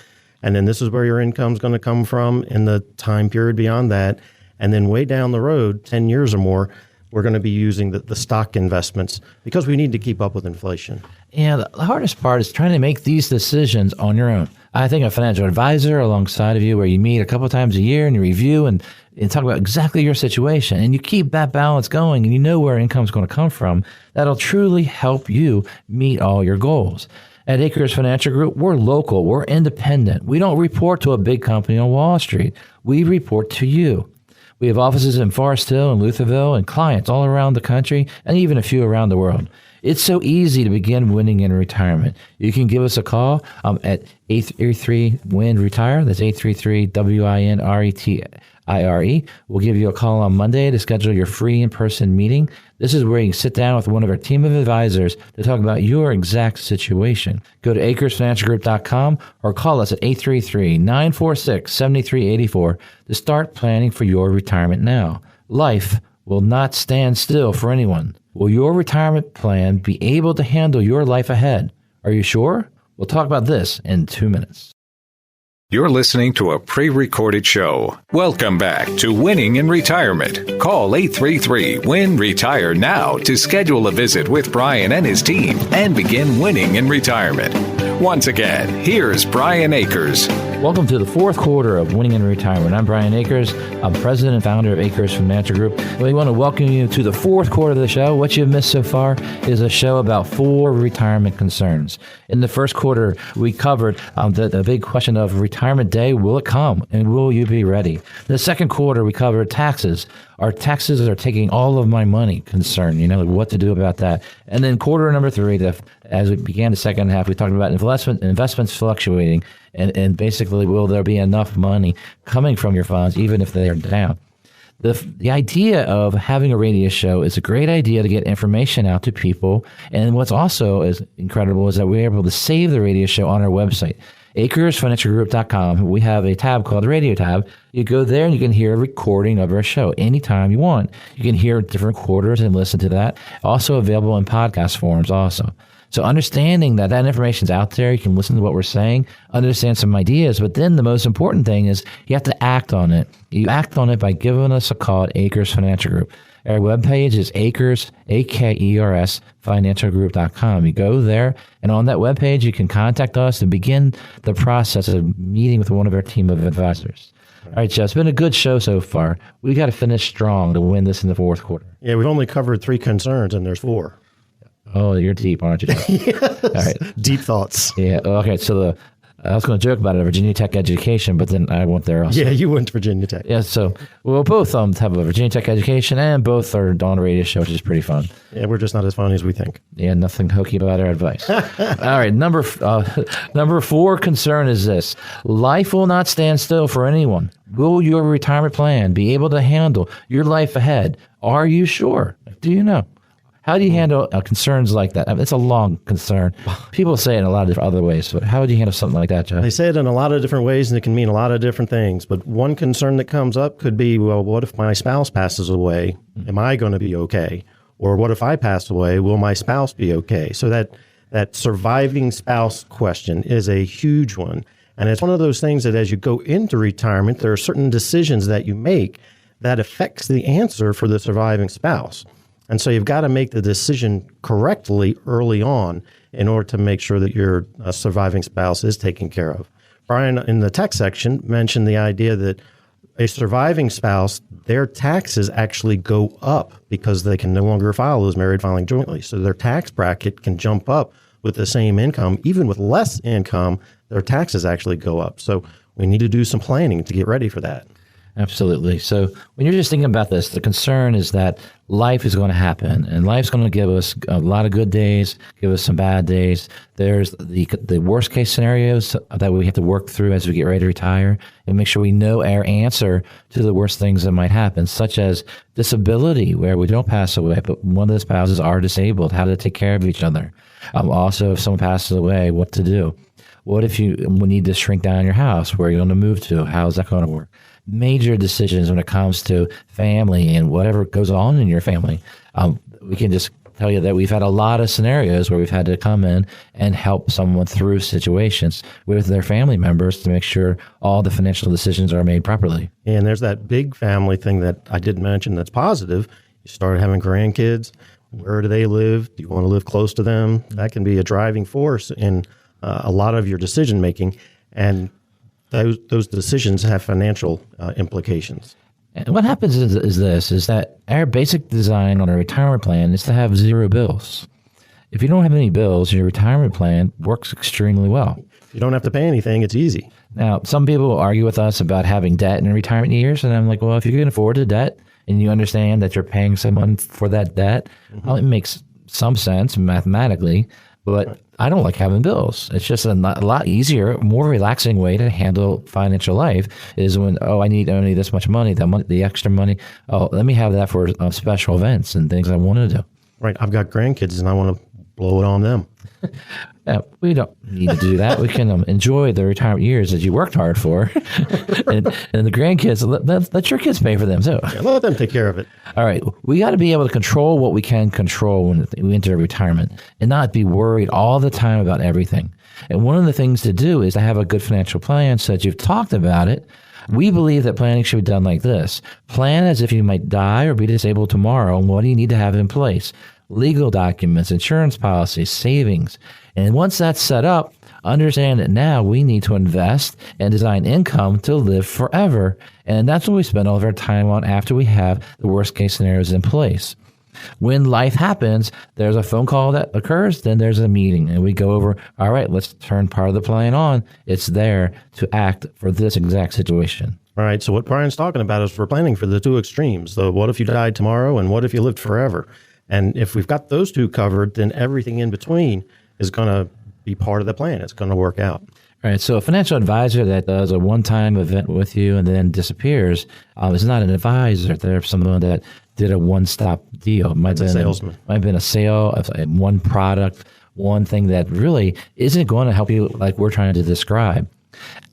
And then this is where your income is going to come from in the time period beyond that. And then way down the road, 10 years or more, we're going to be using the stock investments because we need to keep up with inflation. And the hardest part is trying to make these decisions on your own. I think a financial advisor alongside of you where you meet a couple of times a year and you review and talk about exactly your situation and you keep that balance going and you know where income is going to come from, that'll truly help you meet all your goals. At Acres Financial Group, we're local, we're independent. We don't report to a big company on Wall Street. We report to you. We have offices in Forest Hill and Lutherville and clients all around the country and even a few around the world. It's so easy to begin winning in retirement. You can give us a call at 833-WIN-RETIRE. That's 833-WINRETIRE. We'll give you a call on Monday to schedule your free in-person meeting. This is where you can sit down with one of our team of advisors to talk about your exact situation. Go to acresfinancialgroup.com or call us at 833-946-7384 to start planning for your retirement now. Life will not stand still for anyone. Will your retirement plan be able to handle your life ahead? Are you sure? We'll talk about this in 2 minutes. You're listening to a pre-recorded show. Welcome back to Winning in Retirement. Call 833-WIN-RETIRE now to schedule a visit with Brian and his team and begin winning in retirement. Once again, here's Brian Akers. Welcome to the fourth quarter of Winning in Retirement. I'm Brian Akers. I'm president and founder of Acres Financial Group. We want to welcome you to the fourth quarter of the show. What you've missed so far is a show about 4 retirement concerns. In the first quarter, we covered the big question of retirement day. Will it come? And will you be ready? The second quarter, we covered taxes. Our taxes are taking all of my money concern, what to do about that. And then quarter number 3, as we began the second half, we talked about investments fluctuating and basically will there be enough money coming from your funds even if they are down. The idea of having a radio show is a great idea to get information out to people. And what's also is incredible is that we're able to save the radio show on our website, acresfinancialgroup.com. We have a tab called the radio tab. You go there and you can hear a recording of our show anytime you want. You can hear different quarters and listen to that. Also available in podcast forms also. So understanding that information's out there, you can listen to what we're saying, understand some ideas, but then the most important thing is you have to act on it. You act on it by giving us a call at Acres Financial Group. Our webpage is Acres, AKERS, financialgroup.com. You go there, and on that webpage, you can contact us and begin the process of meeting with one of our team of advisors. All right, Jeff, it's been a good show so far. We got to finish strong to win this in the fourth quarter. Yeah, we've only covered 3 concerns, and there's 4. Oh, you're deep, aren't you? Yes. All right. Deep thoughts. Yeah. Okay. So I was going to joke about it, Virginia Tech education, but then I went there also. Yeah, you went to Virginia Tech. Yeah. So we'll both have a Virginia Tech education, and both are on a radio show, which is pretty fun. Yeah, we're just not as funny as we think. Yeah, nothing hokey about our advice. All right. Number 4 concern is this: life will not stand still for anyone. Will your retirement plan be able to handle your life ahead? Are you sure? Do you know? How do you handle concerns like that? I mean, it's a long concern. People say it in a lot of other ways, but how would you handle something like that, Jeff? They say it in a lot of different ways, and it can mean a lot of different things. But one concern that comes up could be, well, what if my spouse passes away? Am I going to be okay? Or what if I pass away? Will my spouse be okay? So that surviving spouse question is a huge one. And it's one of those things that as you go into retirement, there are certain decisions that you make that affects the answer for the surviving spouse. And so you've got to make the decision correctly early on in order to make sure that your surviving spouse is taken care of. Brian, in the text section, mentioned the idea that a surviving spouse, their taxes actually go up because they can no longer file as married filing jointly. So their tax bracket can jump up with the same income. Even with less income, their taxes actually go up. So we need to do some planning to get ready for that. Absolutely. So when you're just thinking about this, the concern is that life is going to happen, and life's going to give us a lot of good days, give us some bad days. There's the worst case scenarios that we have to work through as we get ready to retire, and make sure we know our answer to the worst things that might happen, such as disability, where we don't pass away, but one of the spouses are disabled, how to take care of each other. Also, if someone passes away, what to do. What if you need to shrink down your house? Where are you going to move to? How's that going to work? Major decisions when it comes to family and whatever goes on in your family. We can just tell you that we've had a lot of scenarios where we've had to come in and help someone through situations with their family members to make sure all the financial decisions are made properly. And there's that big family thing that I did mention that's positive. You start having grandkids. Where do they live? Do you want to live close to them? That can be a driving force in a lot of your decision making. And those decisions have financial implications. And what happens is that our basic design on a retirement plan is to have 0 bills. If you don't have any bills, your retirement plan works extremely well. If you don't have to pay anything, it's easy. Now, some people will argue with us about having debt in retirement years, and I'm like, well, if you can afford the debt and you understand that you're paying someone for that debt, well, it makes some sense mathematically, but I don't like having bills. It's just a lot easier, more relaxing way to handle financial life is when, I need only this much money, the extra money. Oh, let me have that for special events and things I want to do. Right. I've got grandkids and I want to blow it on them. We don't need to do that. We can enjoy the retirement years that you worked hard for. and the grandkids, let your kids pay for them too. Yeah, let them take care of it. All right. We got to be able to control what we can control when we enter retirement and not be worried all the time about everything. And one of the things to do is to have a good financial plan so that you've talked about it. We believe that planning should be done like this. Plan as if you might die or be disabled tomorrow, and what do you need to have in place? Legal documents, insurance policies, savings. And once that's set up, understand that now we need to invest and design income to live forever. And that's what we spend all of our time on after we have the worst case scenarios in place. When life happens, there's a phone call that occurs, then there's a meeting, and we go over, all right, let's turn part of the plan on. It's there to act for this exact situation. All right, so what Brian's talking about is we're planning for the 2 extremes. The what if you died tomorrow and what if you lived forever? And if we've got those 2 covered, then everything in between is going to be part of the plan. It's going to work out. Right. So a financial advisor that does a one-time event with you and then disappears is not an advisor. They're someone that did a one-stop deal. Might have been a salesman. Might have been a sale of one product, one thing that really isn't going to help you like we're trying to describe.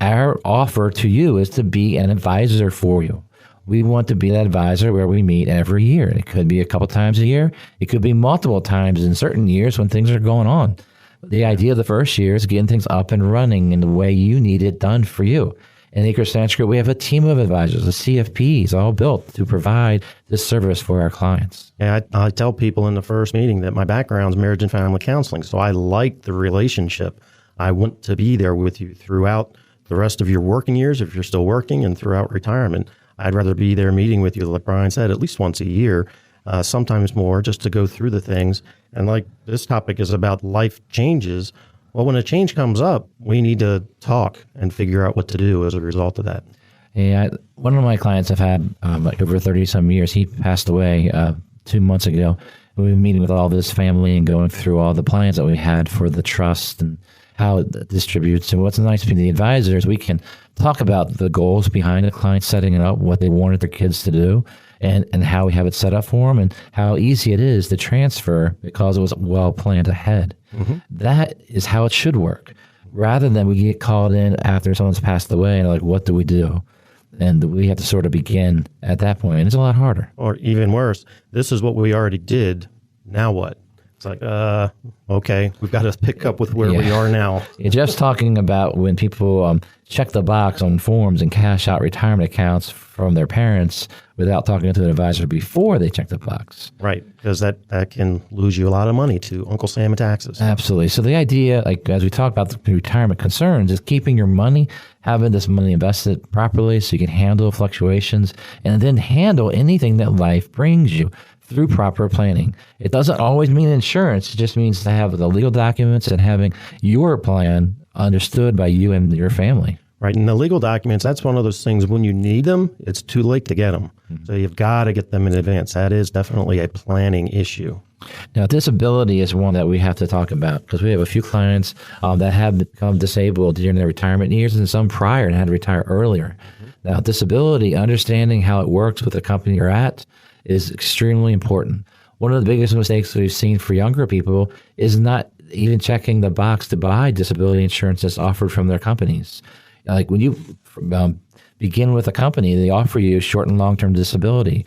Our offer to you is to be an advisor for you. We want to be that advisor where we meet every year. It could be a couple times a year. It could be multiple times in certain years when things are going on. The idea of the first year is getting things up and running in the way you need it done for you. In Acres Financial Group, we have a team of advisors, the CFPs, all built to provide this service for our clients. Yeah, I tell people in the first meeting that my background is marriage and family counseling, so I like the relationship. I want to be there with you throughout the rest of your working years, if you're still working, and throughout retirement. I'd rather be there meeting with you, like Brian said, at least once a year, sometimes more, just to go through the things. And like this topic is about life changes. Well, when a change comes up, we need to talk and figure out what to do as a result of that. Yeah, one of my clients I've had over 30-some years, he passed away 2 months ago. We've been meeting with all this family and going through all the plans that we had for the trust and how it distributes. And what's nice being the advisors, we can talk about the goals behind the client setting it up, what they wanted their kids to do, and how we have it set up for them, and how easy it is to transfer because it was well planned ahead. Mm-hmm. That is how it should work. Rather than we get called in after someone's passed away and like, what do we do? And we have to sort of begin at that point. And it's a lot harder. Or even worse, this is what we already did. Now what? It's like, okay, we've got to pick up with where we are now. You're just talking about when people check the box on forms and cash out retirement accounts from their parents without talking to an advisor before they check the box. Right, because that can lose you a lot of money to Uncle Sam and taxes. Absolutely. So the idea, like as we talk about the retirement concerns, is keeping your money, having this money invested properly so you can handle fluctuations and then handle anything that life brings you through proper planning. It doesn't always mean insurance. It just means to have the legal documents and having your plan understood by you and your family. Right. And the legal documents, that's one of those things when you need them, it's too late to get them. Mm-hmm. So you've got to get them in advance. That is definitely a planning issue. Now, disability is one that we have to talk about because we have a few clients that have become disabled during their retirement years and some prior and had to retire earlier. Mm-hmm. Now, disability, understanding how it works with the company you're at, is extremely important. One of the biggest mistakes we've seen for younger people is not even checking the box to buy disability insurance that's offered from their companies. Like when you begin with a company, they offer you short and long-term disability.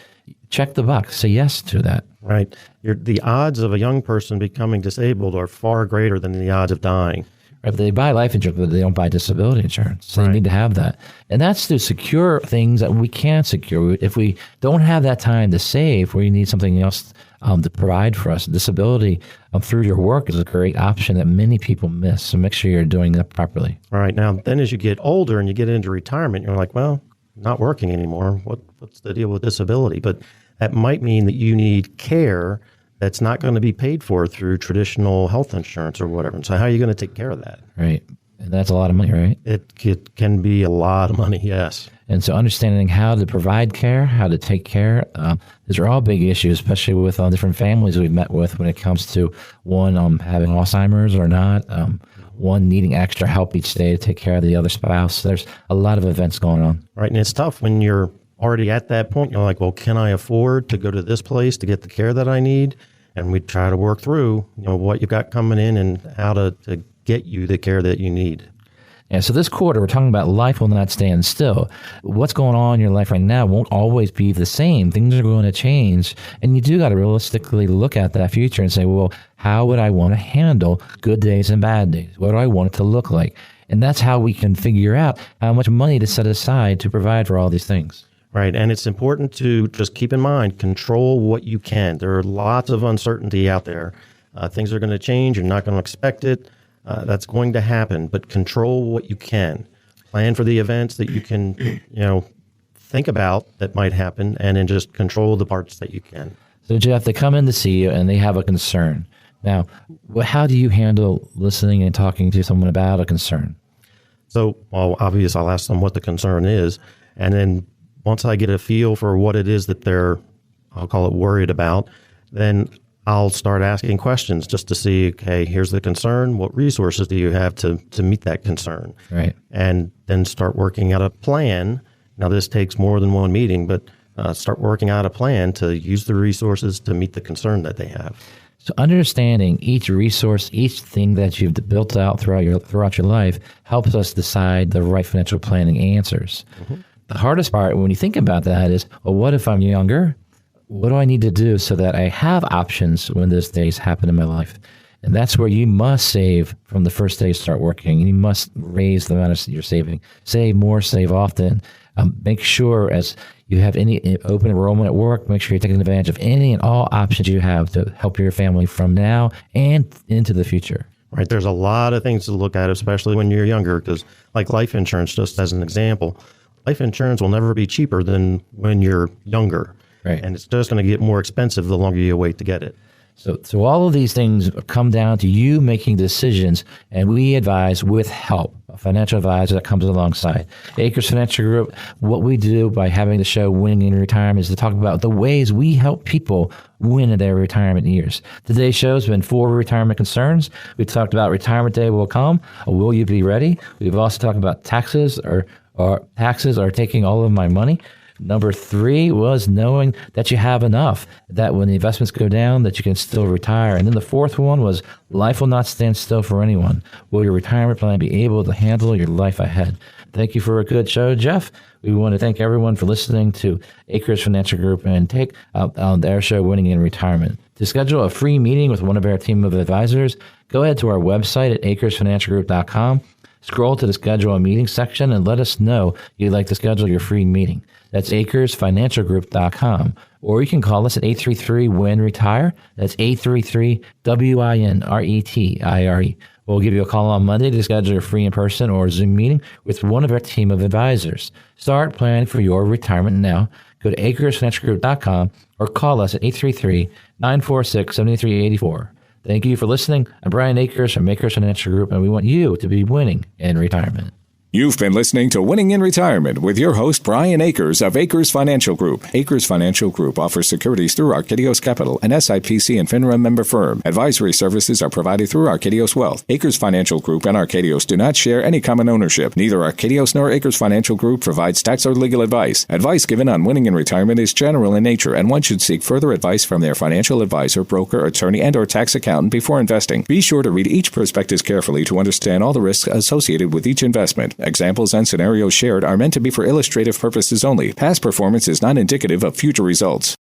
Check the box. Say yes to that. Right. The odds of a young person becoming disabled are far greater than the odds of dying. Right, but they buy life insurance, but they don't buy disability insurance. So They need to have that. And that's to secure things that we can secure. If we don't have that time to save, we need something else to provide for us. Disability through your work is a great option that many people miss. So make sure you're doing that properly. All right. Now, then as you get older and you get into retirement, you're like, well, not working anymore. What's the deal with disability? But that might mean that you need care that's not going to be paid for through traditional health insurance or whatever. And so how are you going to take care of that? Right. And that's a lot of money, right? It can be a lot of money, yes. And so understanding how to provide care, how to take care, these are all big issues, especially with different families we've met with when it comes to one having Alzheimer's or not, one needing extra help each day to take care of the other spouse. There's a lot of events going on. Right. And it's tough when you're already at that point. You're like, well, can I afford to go to this place to get the care that I need? And we try to work through, what you've got coming in and how to get you the care that you need. Yeah, so this quarter, we're talking about life will not stand still. What's going on in your life right now won't always be the same. Things are going to change. And you do got to realistically look at that future and say, well, how would I want to handle good days and bad days? What do I want it to look like? And that's how we can figure out how much money to set aside to provide for all these things. Right. And it's important to just keep in mind, control what you can. There are lots of uncertainty out there. Things are going to change. You're not going to expect it. That's going to happen. But control what you can. Plan for the events that you can, think about that might happen, and then just control the parts that you can. So, Jeff, they come in to see you and they have a concern. Now, how do you handle listening and talking to someone about a concern? So, obviously, I'll ask them what the concern is, and then once I get a feel for what it is that they're, I'll call it worried about, then I'll start asking questions just to see, okay, here's the concern. What resources do you have to meet that concern? Right. And then start working out a plan. Now, this takes more than one meeting, but start working out a plan to use the resources to meet the concern that they have. So understanding each resource, each thing that you've built out throughout your life helps us decide the right financial planning answers. Mm-hmm. The hardest part when you think about that is, well, what if I'm younger? What do I need to do so that I have options when those days happen in my life? And that's where you must save from the first day you start working. You must raise the amount of you're saving. Save more, save often. Make sure as you have any open enrollment at work, make sure you're taking advantage of any and all options you have to help your family from now and into the future. Right. There's a lot of things to look at, especially when you're younger, because like life insurance, just as an example, life insurance will never be cheaper than when you're younger. Right. And it's just going to get more expensive the longer you wait to get it. So all of these things come down to you making decisions, and we advise with help, a financial advisor that comes alongside. Acres Financial Group, what we do by having the show Winning in Retirement is to talk about the ways we help people win in their retirement years. Today's show has been 4 retirement concerns. We talked about retirement day will come. Will you be ready? We've also talked about taxes or taxes are taking all of my money. Number 3 was knowing that you have enough, that when the investments go down, that you can still retire. And then the 4th one was life will not stand still for anyone. Will your retirement plan be able to handle your life ahead? Thank you for a good show, Jeff. We want to thank everyone for listening to Acres Financial Group and take on their show, Winning in Retirement. To schedule a free meeting with one of our team of advisors, go ahead to our website at acresfinancialgroup.com. Scroll to the schedule a meeting section and let us know you'd like to schedule your free meeting. That's acresfinancialgroup.com. Or you can call us at 833-WIN-RETIRE. That's 833-WIN-RETIRE. We'll give you a call on Monday to schedule a free in-person or Zoom meeting with one of our team of advisors. Start planning for your retirement now. Go to acresfinancialgroup.com or call us at 833-946-7384. Thank you for listening. I'm Brian Akers from Akers Financial Group, and we want you to be winning in retirement. You've been listening to Winning in Retirement with your host, Brian Akers of Akers Financial Group. Akers Financial Group offers securities through Archedios Capital, an SIPC and FINRA member firm. Advisory services are provided through Archedios Wealth. Akers Financial Group and Archedios do not share any common ownership. Neither Archedios nor Akers Financial Group provides tax or legal advice. Advice given on Winning in Retirement is general in nature, and one should seek further advice from their financial advisor, broker, attorney, and or tax accountant before investing. Be sure to read each prospectus carefully to understand all the risks associated with each investment. Examples and scenarios shared are meant to be for illustrative purposes only. Past performance is not indicative of future results.